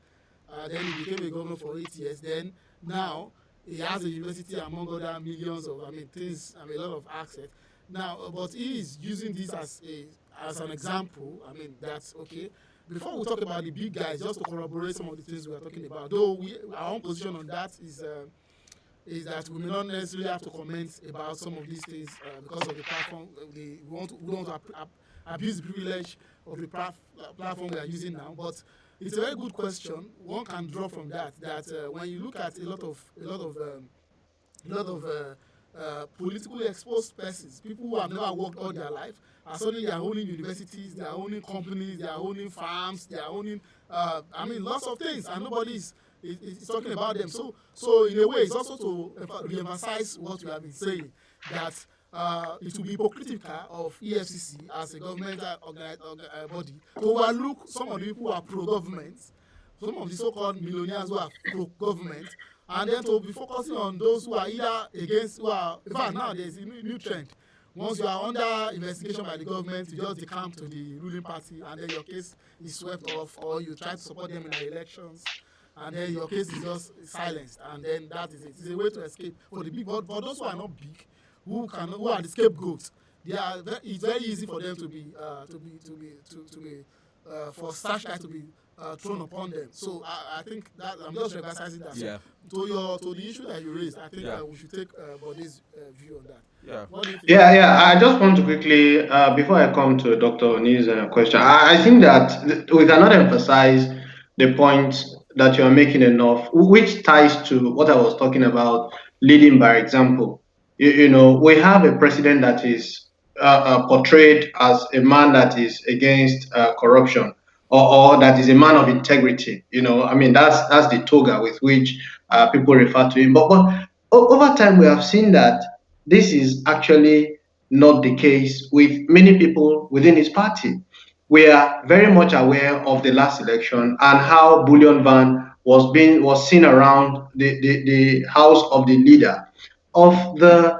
Then he became a governor for 8 years. Then now he has a university among other millions of things, a lot of access. Now, but he is using this as an example. That's okay. Before we talk about the big guys, just to corroborate some of the things we are talking about, though our own position on that is that we may not necessarily have to comment about some of these things because of the platform. We don't want to abuse the privilege of the platform we are using now. But it's a very good question. One can draw from that when you look at a lot of politically exposed persons, people who have never worked all their life, are suddenly they are owning universities, they are owning companies, they are owning farms, they are owning, lots of things, and nobody is talking about them. So in a way, it's also to re-emphasize what we have been saying, that it will be hypocritical of EFCC as a governmental body to overlook some of the people who are pro-government, some of the so-called millionaires who are pro-government, and then to be focusing on those who are either against, in fact now there's a new trend. Once you are under investigation by the government, you just decamp to the ruling party, and then your case is swept off, or you try to support them in the elections, and then your case is just silenced, and then that is it. It's a way to escape for the big. But for those who are not big, who are the scapegoats, it's very easy for them to be for searchlight to be thrown upon them. So I think that I'm just emphasizing that. Yeah. To the issue that you raised, I think we should take Bode's view on that. Yeah. What do you think? Yeah. I just want to quickly, before I come to Dr. Oni's question, I think that we cannot emphasize the point that you are making enough, which ties to what I was talking about, leading by example. We have a president that is portrayed as a man that is against corruption, or that is a man of integrity. That's the toga with which people refer to him. But over time, we have seen that this is actually not the case with many people within his party. We are very much aware of the last election and how bullion van was seen around the house of the leader of the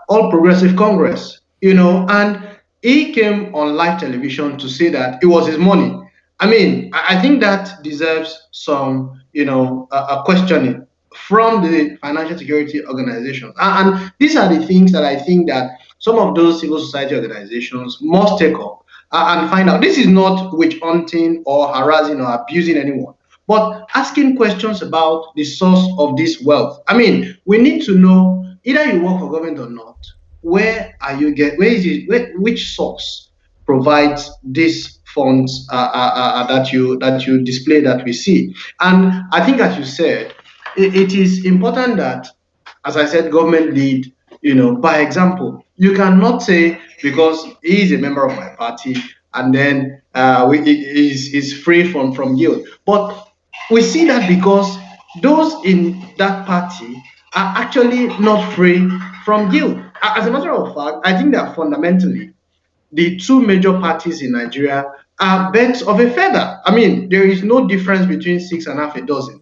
All Progressive Congress, and he came on live television to say that it was his money. I think that deserves some, a questioning from the financial security organizations. And these are the things that I think that some of those civil society organizations must take up and find out. This is not witch hunting or harassing or abusing anyone, but asking questions about the source of this wealth. We need to know, either you work for government or not, where which source provides these funds that you display, that we see. And I think, as you said, it is important that, as I said, government lead, by example. You cannot say because he is a member of my party and then is free from guilt. But we see that because those in that party are actually not free from guilt. As a matter of fact, I think that fundamentally the two major parties in Nigeria are birds of a feather. There is no difference between six and half a dozen.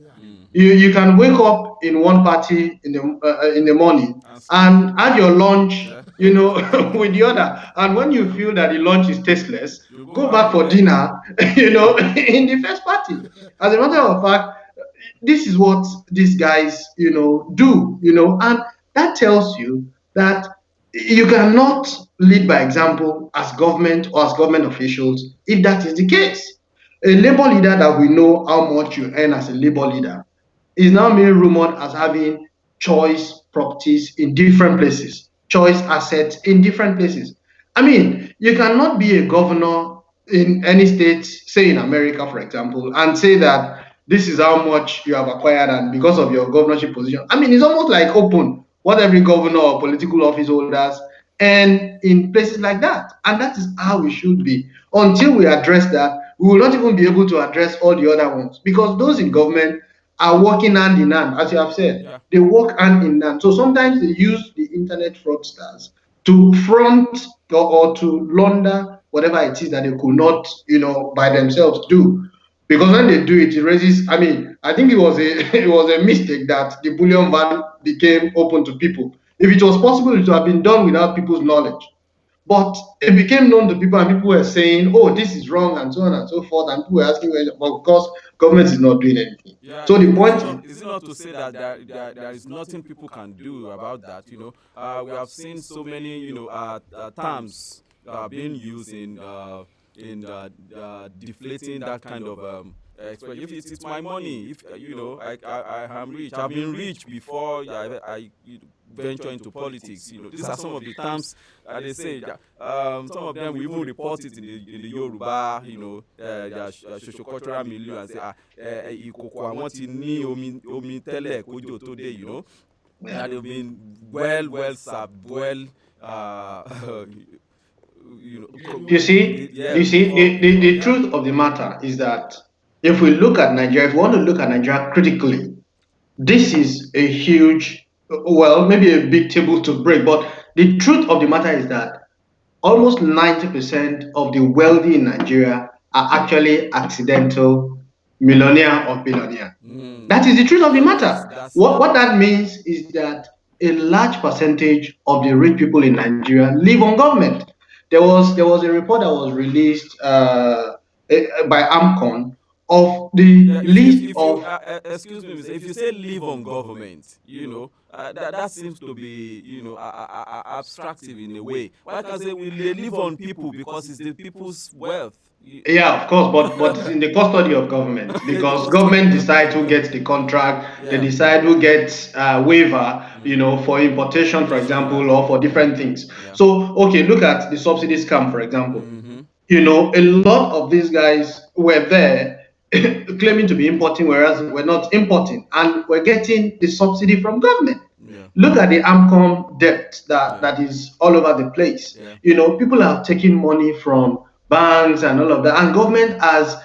You can wake up in one party in the morning and have your lunch, with the other. And when you feel that the lunch is tasteless, go back for dinner, in the first party. As a matter of fact, this is what these guys, do, and that tells you that you cannot lead by example as government or as government officials if that is the case. A labor leader that we know how much you earn as a labor leader is now being rumored as having choice properties in different places, choice assets in different places. You cannot be a governor in any state, say in America, for example, and say that this is how much you have acquired, and because of your governorship position. It's almost like open what every governor or political office holders earn in places like that. And that is how we should be. Until we address that, we will not even be able to address all the other ones, because those in government are working hand in hand, as you have said. Yeah. They work hand in hand. So sometimes they use the internet fraudsters to front or to launder whatever it is that they could not, by themselves do. Because when they do it, it raises. I mean, I think it was a it was a mistake that the bullion van became open to people. If it was possible, it would have been done without people's knowledge. But it became known to people, and people were saying, "Oh, this is wrong," and so on and so forth. And people were asking, "Well, of course, government is not doing anything." Yeah, So the point is it not to say that there is nothing people can do about that? We have seen so many, terms being used in deflating that kind of expression. If it's my money, if I am rich, I've been rich before I venture into politics. These are some of the terms they say. That, some of them we even report it in the Yoruba, their socio-cultural milieu, and say ìkòkò àwọn ti ní omi tẹ́lẹ̀ kójò tó dé, that they've been well served, well. You see, Yeah, the truth of the matter is that if we look at Nigeria, if we want to look at Nigeria critically, this is a huge, well, maybe a big table to break, but the truth of the matter is that almost 90% of the wealthy in Nigeria are actually accidental millionaire or billionaire. That is the truth of the matter. What that means is that a large percentage of the rich people in Nigeria live on government. There was a report that was released by AMCON of the list of. Excuse me, if you say live on government, that seems to be abstractive in a way. Why can't say we live on people because it's the people's wealth? Yeah, of course, but it's in the custody of government, because government decides who gets the contract. They decide who gets waiver, for importation, for example, or for different things. So, okay, look at the subsidy scam, for example. A lot of these guys were there claiming to be importing, whereas we're not importing, and we're getting the subsidy from government. Look at the AMCOM debt that is all over the place. People are taking money from banks and all of that, and government has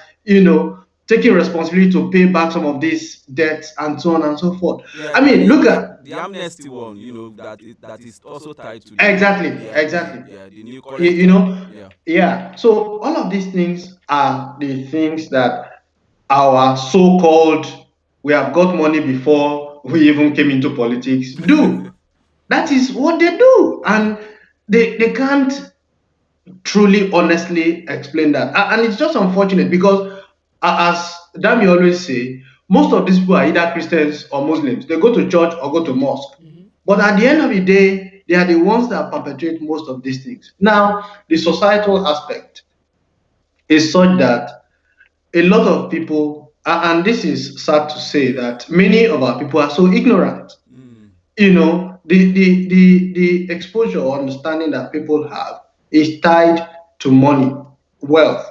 taking responsibility to pay back some of these debts and so on and so forth. I mean, look at the amnesty one, that is also tied to exactly. The new current So all of these things are the things that our so-called we have got money before we even came into politics do. That is what they do, and they can't truly honestly explain that. And it's just unfortunate because, as Dami always say, most of these people are either Christians or Muslims. They go to church or go to mosque. But at the end of the day, they are the ones that perpetrate most of these things. Now, the societal aspect is such that a lot of people, and this is sad to say, that many of our people are so ignorant. The exposure or understanding that people have is tied to money, wealth.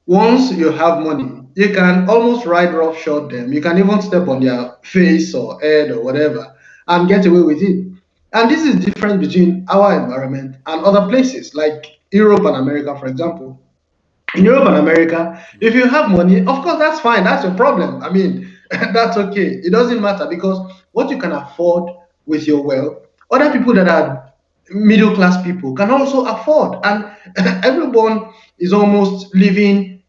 Once you have money, you can almost ride roughshod them. You can even step on their face or head or whatever and get away with it. And this is different between our environment and other places like Europe and America, for example. In Europe and America, if you have money, of course, that's fine. That's your problem. I mean, that's okay. It doesn't matter, because what you can afford with your wealth, other people that are middle class people can also afford. And everyone is almost living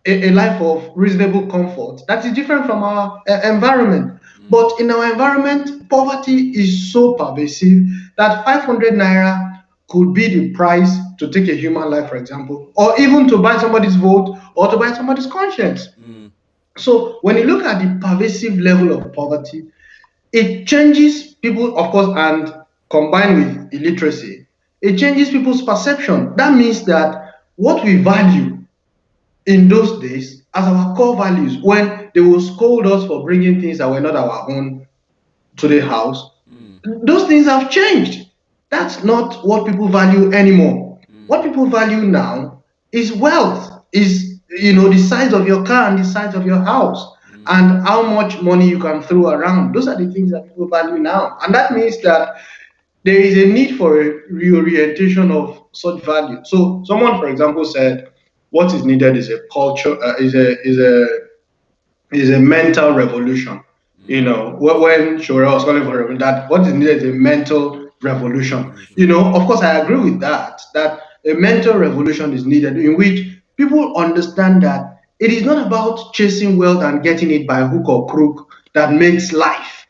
a life of reasonable comfort that is different from our environment. But in our environment, poverty is so pervasive that 500 naira could be the price to take a human life, for example, or even to buy somebody's vote or to buy somebody's conscience. So when you look at the pervasive level of poverty, it changes people, of course, and combined with illiteracy, it changes people's perception. That means that what we value in those days as our core values, when they will scold us for bringing things that were not our own to the house, those things have changed. That's not what people value anymore. What people value now is wealth, is the size of your car and the size of your house, and how much money you can throw around. Those are the things that people value now. And that means that there is a need for a reorientation of such value. So someone, for example, said, what is needed is a culture, is a mental revolution. When Shura was calling for that, what is needed is a mental revolution. Revolution. Of course, I agree with that a mental revolution is needed in which people understand that it is not about chasing wealth and getting it by hook or crook that makes life.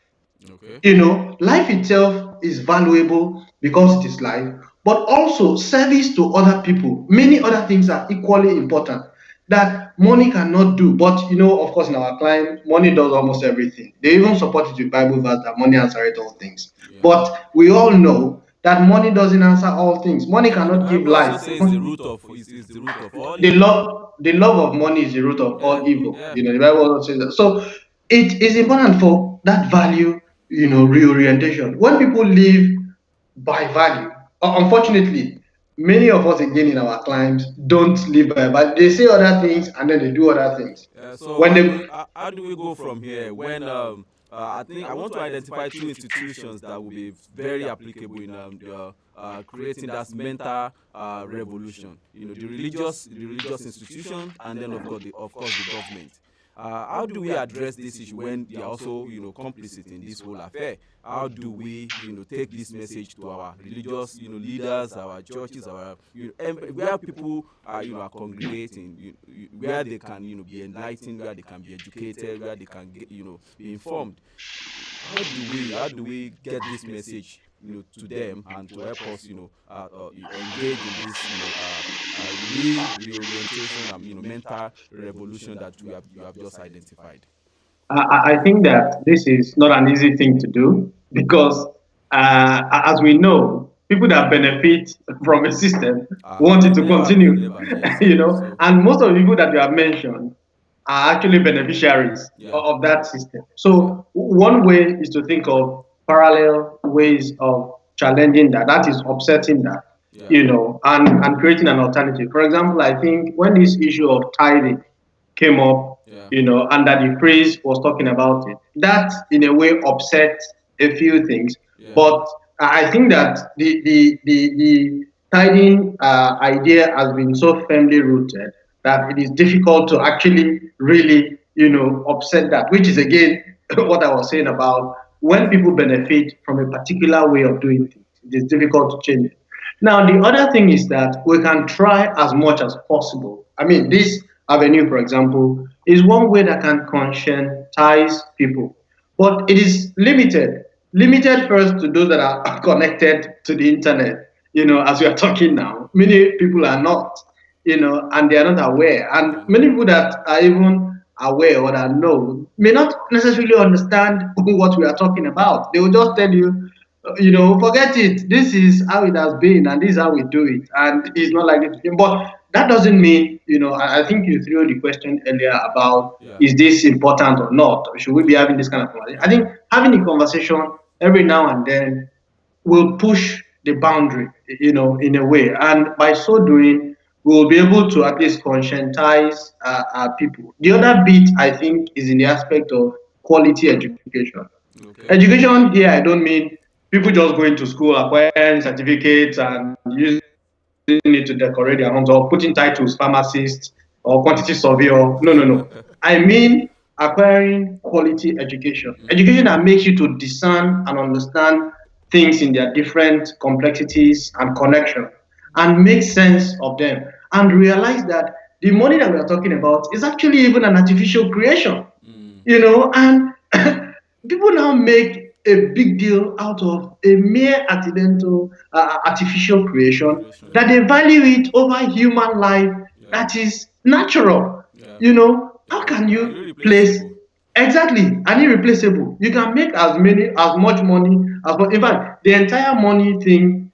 Okay. Life itself is valuable because it is life, but also service to other people. Many other things are equally important that money cannot do. But of course, in our climate, money does almost everything. They even support it with Bible verse that money answers all things. Yeah. But we all know that money doesn't answer all things. Money Yeah. The cannot give Bible also life. says the root of all The evil. love of money is the root of Yeah. all evil. Yeah. The Bible also says that. So it is important for that value, reorientation. When people live by value, unfortunately, many of us again in our climes don't live by value. They say other things and then they do other things. So When how they do how do we go from here? When I think I want to identify two institutions that will be very applicable in creating that mental revolution. The religious institution, and then of course the government. How do we address this issue when they are also complicit in this whole affair? How do we take this message to our religious leaders, our churches, our where people are congregating, where they can be enlightened, where they can be educated, where they can get be informed? How do we get this message to them and to help us engage in this reorientation and mental revolution that you have just identified? I think that this is not an easy thing to do because, as we know, people that benefit from a system want it to They continue, never, yes, yeah. So and most of the people that you have mentioned are actually beneficiaries yeah, of that system. yeah, So, one way is to think of parallel ways of challenging that, that is, upsetting that, yeah, and creating an alternative. For example, I think when this issue of tithing came up, yeah, and that the phrase was talking about it. That, in a way, upset a few things. yeah, But I think that the tithing idea has been so firmly rooted that it is difficult to actually really, upset that, which is again what I was saying about when people benefit from a particular way of doing things, it is difficult to change it. Now, the other thing is that we can try as much as possible. I mean, this avenue, for example, is one way that can conscientize people, but it is limited. Limited first to those that are connected to the internet. As we are talking now, many people are not, and they are not aware. And yeah, many people that are even aware or that know may not necessarily understand what we are talking about. They will just tell you, forget it. This is how it has been, and this is how we do it, and it's not likely to change. But that doesn't mean, I think you threw the question earlier about yeah, is this important or not? Should we be having this kind of conversation? I yeah, think having a conversation every now and then will push the boundary, in a way, and by so doing, we will be able to at least conscientize our people. The other bit, I think, is in the aspect of quality education. okay, Education here, I don't mean people just going to school, acquiring certificates and using it to decorate their homes or putting titles pharmacist or quantity surveyor. No, no, no. I mean acquiring quality education. Education that makes you to discern and understand things in their different complexities and connection and make sense of them and realize that the money that we are talking about is actually even an artificial creation, and people now make a big deal out of a mere accidental artificial creation creation, that yeah, they value it over human life yeah, that is natural. yeah, How yeah, can and you place irreplaceable. exactly and irreplaceable? You can make as much money as in fact the entire money thing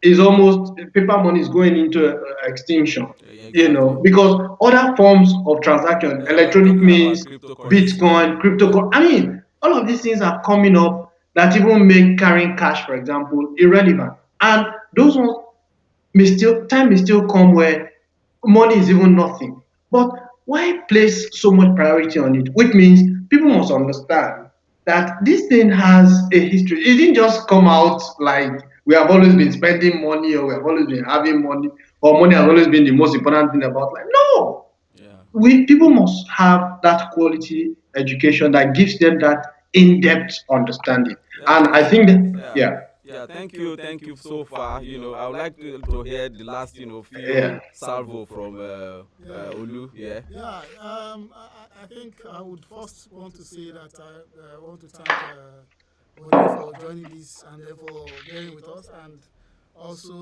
is almost paper money is going into extinction, Yeah, exactly. because other forms of transaction, Yeah, we are electronic talking about means, cryptocurrency. Bitcoin, cryptocurrency. I mean, all of these things are coming up that even make carrying cash, for example, irrelevant. And those ones time may still come where money is even nothing. But why place so much priority on it? Which means people must understand that this thing has a history. It didn't just come out like we have always been spending money or we have always been having money or money has always been the most important thing about life. No, Yeah, we people must have that quality education that gives them that in-depth understanding. Yeah, And I think that, yeah. yeah, Yeah, thank you so far. I would like to hear the last, yeah, few salvo from Yeah. Olu. Yeah. Yeah, I think I would first want to say that I want to thank Oni for joining this and then for bearing with us, and also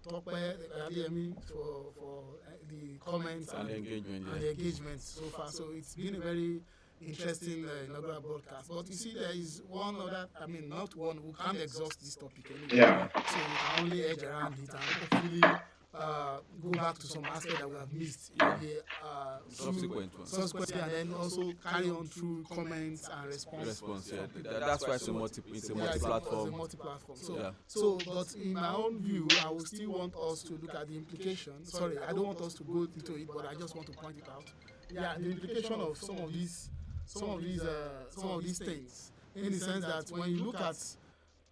Tokwe Adeyemi for the comments And engagement. and the engagement so far. So it's been a very interesting inaugural broadcast. But you see, there is one other, I mean, not one, we can't exhaust this topic anyway. yeah, So we can only edge around it and hopefully go back to some aspect that we have missed in Yeah. the Subsequent one. subsequently, and then also carry on through comments and response. Response. Yeah. That's why it's a It's multi-platform. a multi-platform. So, Yeah. but in my own view, I will still want us to look at the implication. Sorry, I don't want us to go into it, but I just want to point it out. Yeah, the implication of some of these things, in the sense that when you look at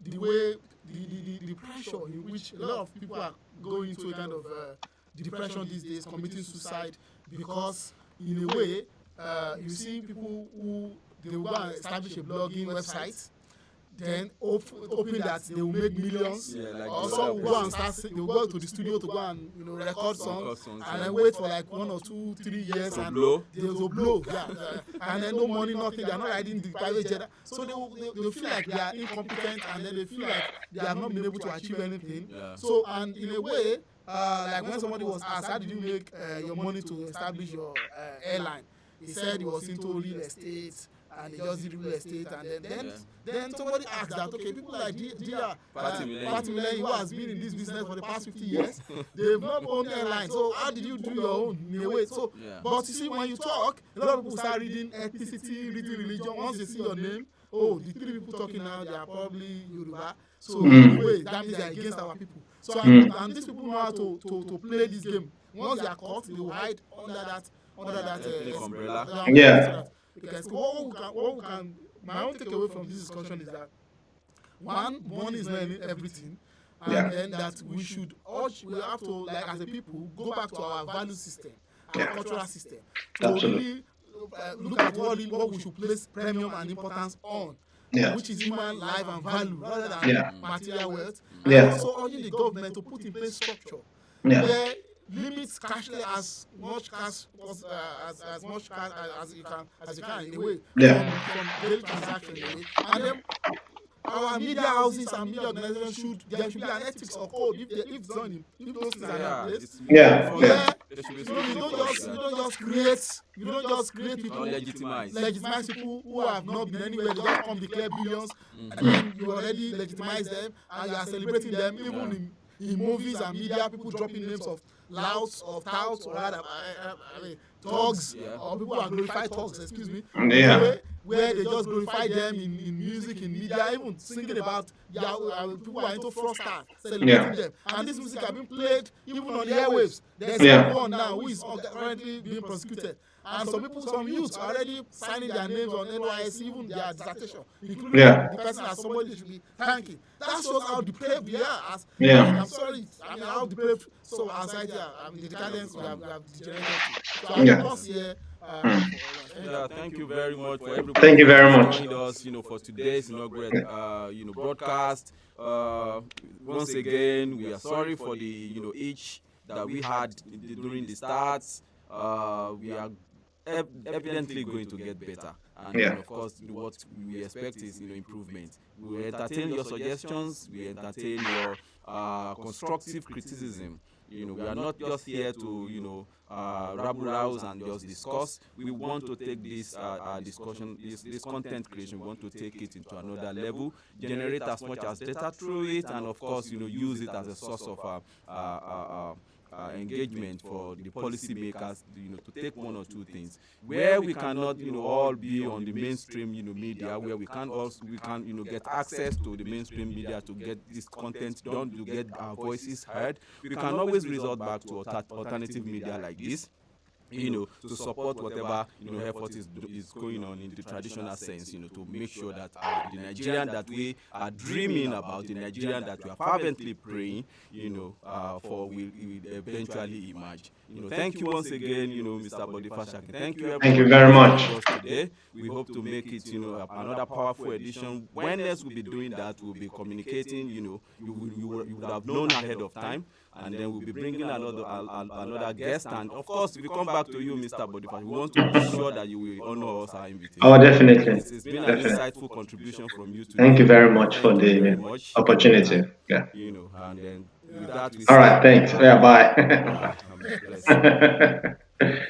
the way the pressure in which a lot of people are going into a kind of depression these days, committing suicide, because in a way you see people who they will go and establish a blogging website, then hoping that they will make millions. Yeah, like Or the some other will go and person. start, they will go to the studio to go and record songs, Record songs, and yeah. then wait for like 1 or 2, 3 years, To and blow. they will blow. Yeah, and then no money, nothing. They are not riding the private jet, so they feel like they are incompetent, and then they feel like they have not been able to achieve anything. Yeah. So, and in a way, like when somebody was asked, how did you make your money to establish your airline? He said he was into real estate, and he just did real estate, and then somebody asked that, okay, people like Dia Fatimilei, who has been in this business for the past 50 years, they've not owned airline, so how did you do your own in a way? So, Yeah. but you see, when you talk, a lot of people start reading ethnicity, reading religion. Once they see your name, oh, the 3 people talking now, they are probably Yoruba. So in a way, that means they are against our people. So and these people know how to play this game. Once they are caught, they will hide under that Ethnic umbrella. Yeah. Because what we can, my own takeaway from this discussion is that one, money is not everything, and Yeah. then that we have to, like as a people, go back to our value system, our Yeah. cultural system, to Absolutely. really look at what we should place premium and importance on. Yeah. Which is human life and value rather than Yeah. material wealth. Yeah. And also urging the government to put in place structure Yeah. where limits cashless as much cash as much cash as you can in a way, Yeah. from daily transaction in a way. And then our media houses and media organizations there should be an ethics or code if those things are not in place. Yeah. Where There should be you something don't for just that. create people, Legitimize. people who have not been anywhere. They just come declare billions, and then you already legitimize them, and you are celebrating them even in movies and media. People dropping names of louts, of touts, or rather, thugs, Yeah. or people who are glorified thugs. Excuse me. Yeah. Where they just glorify them in music, in media, even singing about people who are into fraudsters, celebrating Yeah. them. And this music has been played even on the airwaves. There's Yeah. someone now who is currently being prosecuted. And some youths are already signing their names on NYS, even their dissertation, including Yeah. the person as somebody they should be thanking. That shows how depraved we are. Yeah. I'm sorry, how depraved our society are. The decadence we have degenerated to. So I Yeah. will pause here. Yeah, thank you very much for everybody. Thank you very who much. joined us, for today's inaugural, broadcast. Once again, we are sorry for the, itch that we had during the starts. We are evidently going to get better, and Yeah. then of course, what we expect is, improvement. We will entertain your suggestions. We entertain your constructive criticism. We are not just here to, rabble rouse and just discuss. We want to take this discussion, this content creation, we want to take it into another level, generate as much as data through it, and of course, use it as a source of engagement for the policymakers, to take one or two things where we cannot, all be on the mainstream, media, where we can get access to the mainstream media to get this content done, to get our voices heard. We can always resort back to alternative media like this. to support whatever, effort is going on in the traditional sense, to make sure that the Nigerian that we are dreaming about, the Nigerian that we are fervently praying, for will eventually emerge. Thank you once again, Mr. Bode Fasakin. Thank you Thank you everyone very who has much. joined us today. We hope to make it, another powerful edition. When else we'll be doing that, we'll be communicating, you would have known ahead of time. And then we'll be bringing another guest. And of course, if we come back to you, Mr. Bodifa, we want to be sure that you will honor us our invitation. Oh, definitely. It's been an insightful contribution from you today. Thank you very much for Thank you very the much. opportunity. Yeah. And then with that, we All say, right. Thanks. Yeah. I'm blessed. Bye.